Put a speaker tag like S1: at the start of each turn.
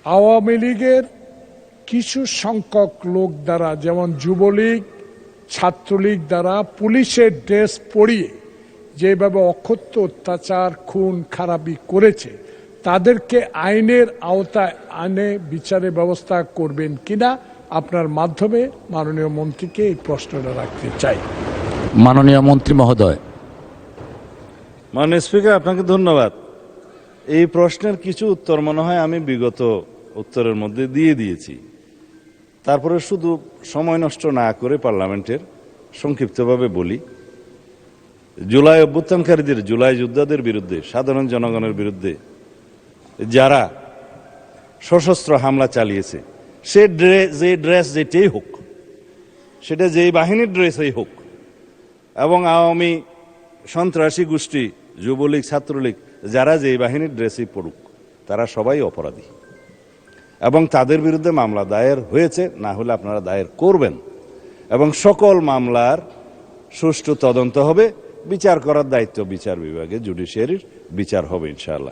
S1: আওয়ামী লীগের কিছু সংখ্যক লোক দ্বারা, যেমন যুবলীগ, ছাত্রলীগ দ্বারা পুলিশের ড্রেস পরিয়ে যেভাবে অকথ্য অত্যাচার, খুন খারাপি করেছে, তাদেরকে আইনের আওতায় আনে বিচারের ব্যবস্থা করবেন কিনা আপনার মাধ্যমে মাননীয় মন্ত্রীকে এই প্রশ্নটা রাখতে চাই।
S2: মাননীয় মন্ত্রী মহোদয়।
S3: মাননীয় স্পিকার, আপনাকে ধন্যবাদ। এই প্রশ্নের কিছু উত্তর মনে হয় আমি বিগত উত্তরের মধ্যে দিয়ে দিয়েছি। তারপরে শুধু সময় নষ্ট না করে পার্লামেন্টের সংক্ষিপ্তভাবে বলি, জুলাই অভ্যুত্থানকারীদের, জুলাই যোদ্ধাদের বিরুদ্ধে, সাধারণ জনগণের বিরুদ্ধে যারা সশস্ত্র হামলা চালিয়েছে, যে ড্রেস যেটাই হোক, সেটা যেই বাহিনীর ড্রেসই হোক, এবং আওয়ামী সন্ত্রাসী গোষ্ঠী, যুবলীগ, ছাত্রলীগ, যারা যেই বাহিনীর ড্রেসই পড়ুক, তারা সবাই অপরাধী এবং তাদের বিরুদ্ধে মামলা দায়ের হয়েছে, না হলে আপনারা দায়ের করবেন এবং সকল মামলার সুষ্ঠু তদন্ত হবে। বিচার করার দায়িত্ব বিচার বিভাগে, জুডিশিয়ারির, বিচার হবে ইনশাআল্লাহ।